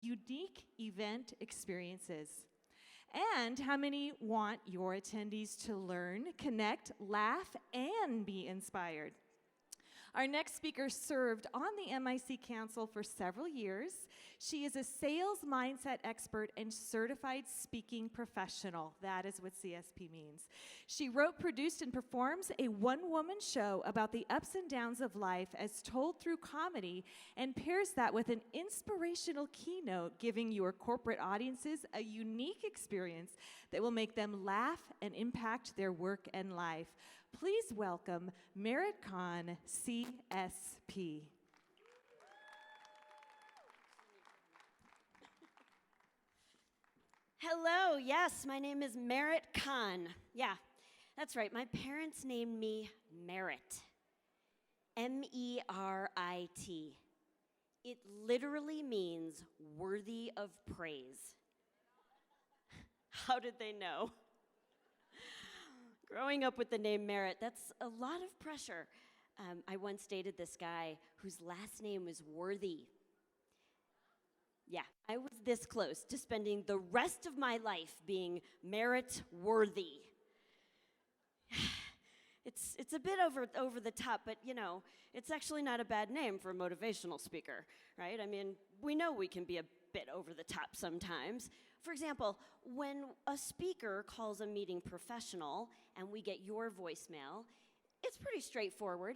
unique event experiences? And how many want your attendees to learn, connect, laugh, and be inspired? Our next speaker served on the MIC Council for several years. She is a sales mindset expert and certified speaking professional. That is what CSP means. She wrote, produced, and performs a one-woman show about the ups and downs of life as told through comedy, and pairs that with an inspirational keynote, giving your corporate audiences a unique experience that will make them laugh and impact their work and life. Please welcome Kahn, CSP. Hello, yes, my name is Kahn. Yeah, that's right, my parents named me Merit. M-E-R-I-T. It literally means worthy of praise. How did they know? Growing up with the name Merit, that's a lot of pressure. I once dated this guy whose last name was Worthy. Yeah, I was this close to spending the rest of my life being Merit worthy. It's a bit over the top, but you know, it's actually not a bad name for a motivational speaker, right? I mean, we know we can be a bit over the top sometimes. For example, when a speaker calls a meeting professional and we get your voicemail, it's pretty straightforward.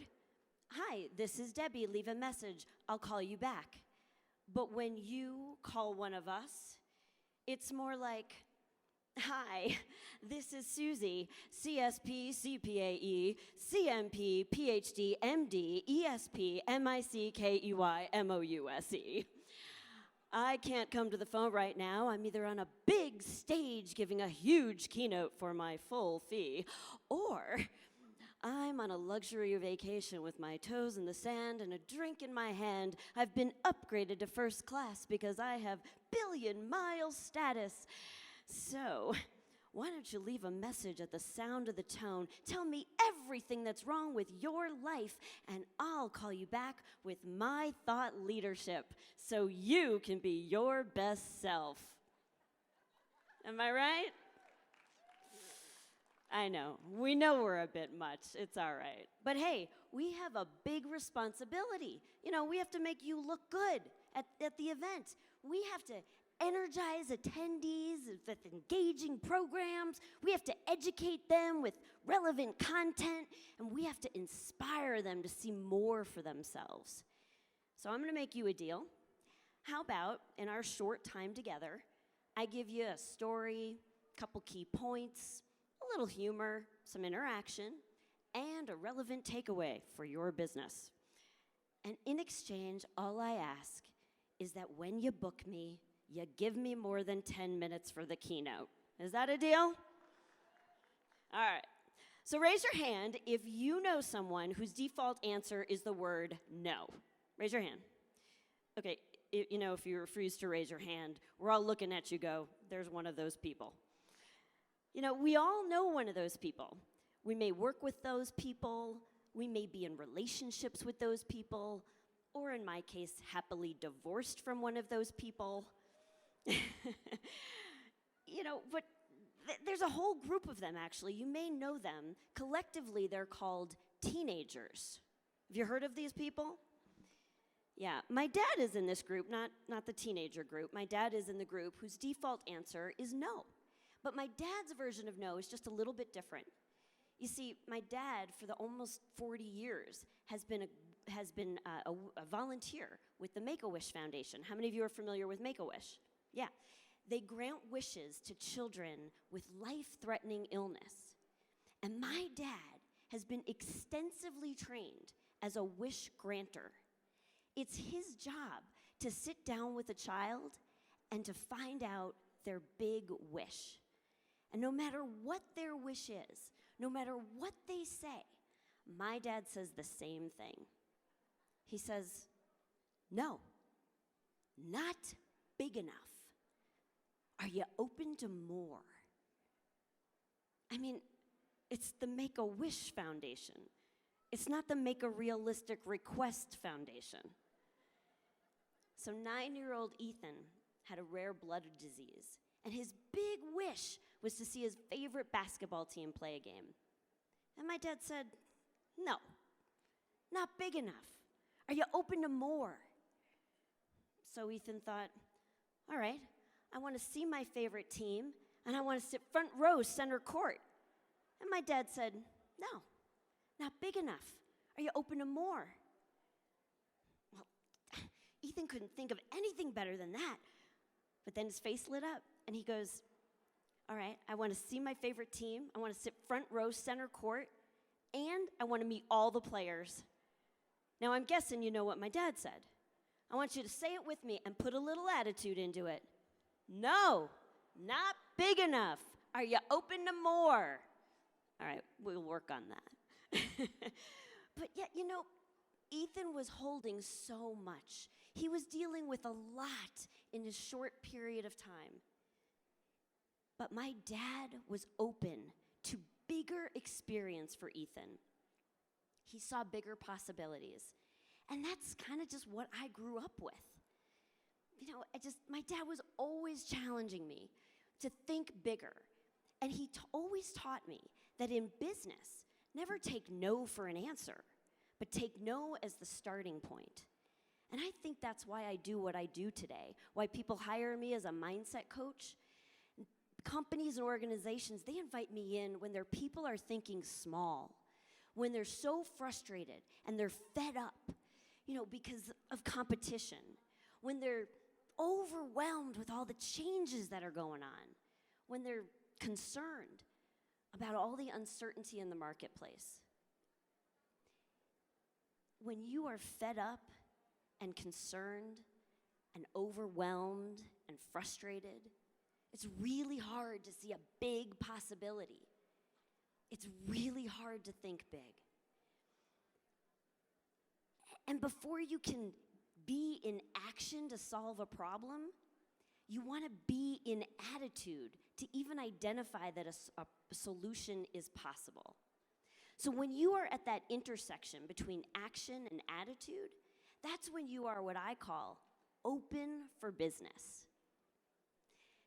Hi, this is Debbie, leave a message, I'll call you back. But when you call one of us, it's more like, hi, this is Susie, CSP, CPAE, CMP, PhD, MD, ESP, MICKEY, MOUSE. I can't come to the phone right now. I'm either on a big stage giving a huge keynote for my full fee, or I'm on a luxury vacation with my toes in the sand and a drink in my hand. I've been upgraded to first class because I have billion-mile status. So, why don't you leave a message at the sound of the tone? Tell me everything that's wrong with your life, and I'll call you back with my thought leadership so you can be your best self. Am I right? I know. We know we're a bit much. It's all right. But hey, we have a big responsibility. You know, we have to make you look good at the event. We have to energize attendees with engaging programs. We have to educate them with relevant content, and we have to inspire them to see more for themselves. So I'm going to make you a deal. How about, in our short time together, I give you a story, a couple key points, a little humor, some interaction, and a relevant takeaway for your business. And in exchange, all I ask is that when you book me, you give me more than 10 minutes for the keynote. Is that a deal? All right. So raise your hand if you know someone whose default answer is the word no. Raise your hand. Okay, you know, if you refuse to raise your hand, we're all looking at you go, there's one of those people. You know, we all know one of those people. We may work with those people, we may be in relationships with those people, or in my case, happily divorced from one of those people. You know, but there's a whole group of them, actually. You may know them. Collectively, they're called teenagers. Have you heard of these people? Yeah, my dad is in this group, not the teenager group. My dad is in the group whose default answer is no. But my dad's version of no is just a little bit different. You see, my dad, for the almost 40 years, has been a volunteer with the Make-A-Wish Foundation. How many of you are familiar with Make-A-Wish? Yeah. They grant wishes to children with life-threatening illness. And my dad has been extensively trained as a wish granter. It's his job to sit down with a child and to find out their big wish. And no matter what their wish is, no matter what they say, my dad says the same thing. He says, no, not big enough. Are you open to more? I mean, it's the Make-A-Wish Foundation. It's not the Make-A-Realistic Request Foundation. So 9-year-old Ethan had a rare blood disease, and his big wish was to see his favorite basketball team play a game. And my dad said, "No, not big enough. Are you open to more?" So Ethan thought, all right, I want to see my favorite team, and I want to sit front row, center court. And my dad said, "No, not big enough. Are you open to more?" Well, Ethan couldn't think of anything better than that. But then his face lit up, and he goes, all right, I want to see my favorite team. I want to sit front row, center court, and I want to meet all the players. Now, I'm guessing you know what my dad said. I want you to say it with me and put a little attitude into it. No, not big enough. Are you open to more? All right, we'll work on that. But yet, Ethan was holding so much. He was dealing with a lot in a short period of time. But my dad was open to bigger experience for Ethan. He saw bigger possibilities. And that's kind of just what I grew up with. My dad was always challenging me to think bigger. And he always taught me that in business, never take no for an answer, but take no as the starting point. And I think that's why I do what I do today, why people hire me as a mindset coach. Companies and organizations, they invite me in when their people are thinking small, when they're so frustrated and they're fed up, because of competition, when they're overwhelmed with all the changes that are going on, when they're concerned about all the uncertainty in the marketplace. When you are fed up and concerned and overwhelmed and frustrated, it's really hard to see a big possibility. It's really hard to think big. And before you can be in action to solve a problem, you want to be in attitude to even identify that a solution is possible. So when you are at that intersection between action and attitude, that's when you are what I call open for business.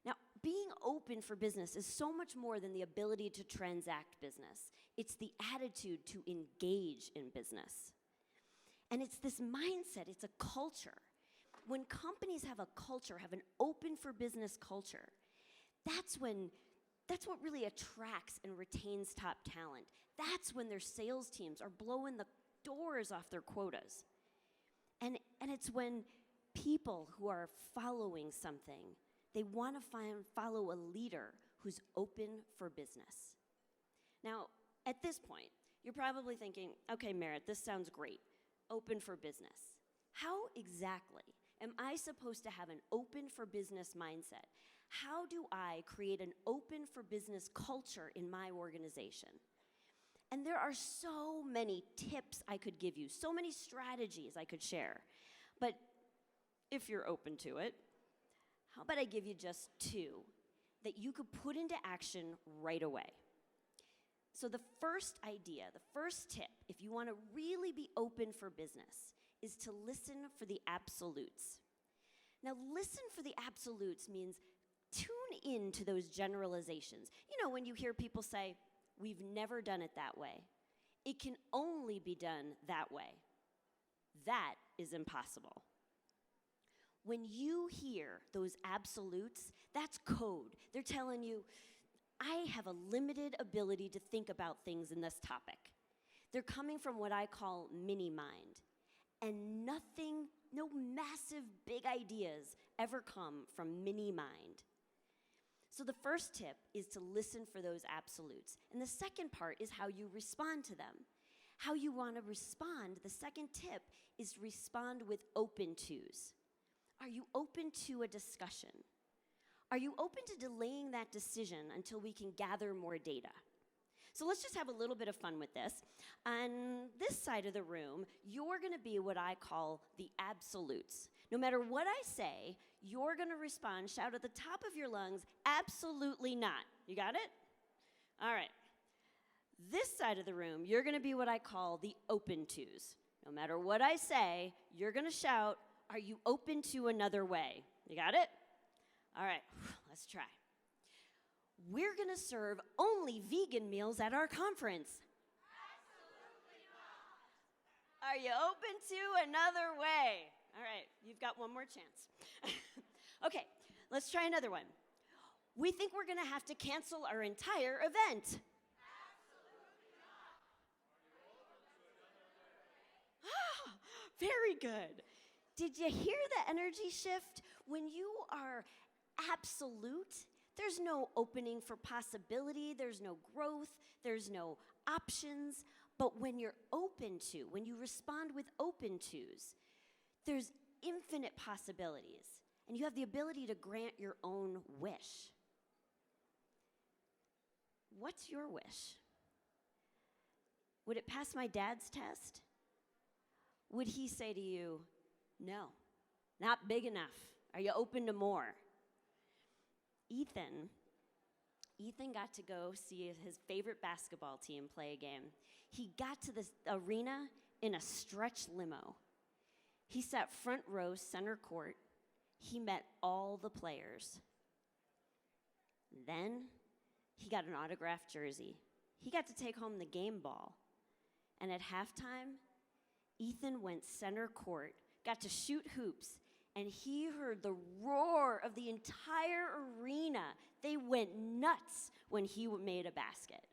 Now, being open for business is so much more than the ability to transact business. It's the attitude to engage in business. And it's this mindset, it's a culture. When companies have a culture, have an open for business culture, that's what really attracts and retains top talent. That's when their sales teams are blowing the doors off their quotas. And it's when people who are following something, they want to follow a leader who's open for business. Now, at this point, you're probably thinking, okay, Merritt, this sounds great. Open for business. How exactly am I supposed to have an open for business mindset? How do I create an open for business culture in my organization? And there are so many tips I could give you, so many strategies I could share. But if you're open to it, how about I give you just 2 that you could put into action right away? So the first idea, the first tip, if you want to really be open for business, is to listen for the absolutes. Now, listen for the absolutes means tune in to those generalizations. When you hear people say, we've never done it that way. It can only be done that way. That is impossible. When you hear those absolutes, that's code. They're telling you, I have a limited ability to think about things in this topic. They're coming from what I call mini-mind. And no massive big ideas ever come from mini-mind. So the first tip is to listen for those absolutes. And the second part is how you respond to them. How you want to respond, the second tip is respond with open tos. Are you open to a discussion? Are you open to delaying that decision until we can gather more data? So let's just have a little bit of fun with this. On this side of the room, you're going to be what I call the absolutes. No matter what I say, you're going to respond, shout at the top of your lungs, absolutely not. You got it? All right. This side of the room, you're going to be what I call the open tos. No matter what I say, you're going to shout, are you open to another way? You got it? All right, let's try. We're going to serve only vegan meals at our conference. Absolutely not. Are you open to another way? All right, you've got one more chance. Okay, let's try another one. We think we're going to have to cancel our entire event. Absolutely not. Ah, very good. Did you hear the energy shift? When you are absolute, there's no opening for possibility, there's no growth, there's no options. But when you're open to, when you respond with open tos, there's infinite possibilities. And you have the ability to grant your own wish. What's your wish? Would it pass my dad's test? Would he say to you, no, not big enough? Are you open to more? Ethan got to go see his favorite basketball team play a game. He got to the arena in a stretch limo. He sat front row, center court. He met all the players. Then he got an autographed jersey. He got to take home the game ball. And at halftime, Ethan went center court, got to shoot hoops, and he heard the roar of the entire arena. They went nuts when he made a basket.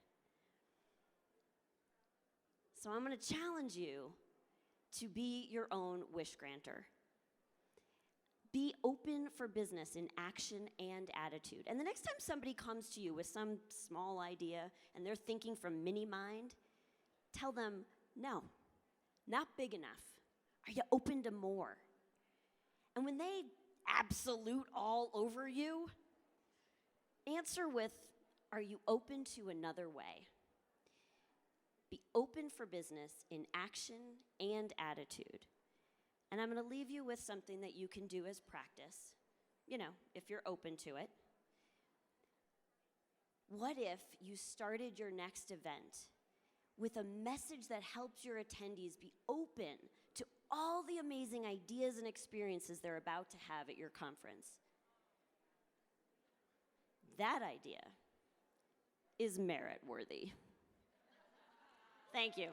So I'm going to challenge you to be your own wish granter. Be open for business in action and attitude. And the next time somebody comes to you with some small idea and they're thinking from mini mind, tell them, no, not big enough. Are you open to more? And when they absolute all over you, answer with, are you open to another way? Be open for business in action and attitude. And I'm going to leave you with something that you can do as practice, if you're open to it. What if you started your next event with a message that helps your attendees be open to all the amazing ideas and experiences they're about to have at your conference? That idea is merit worthy. Thank you.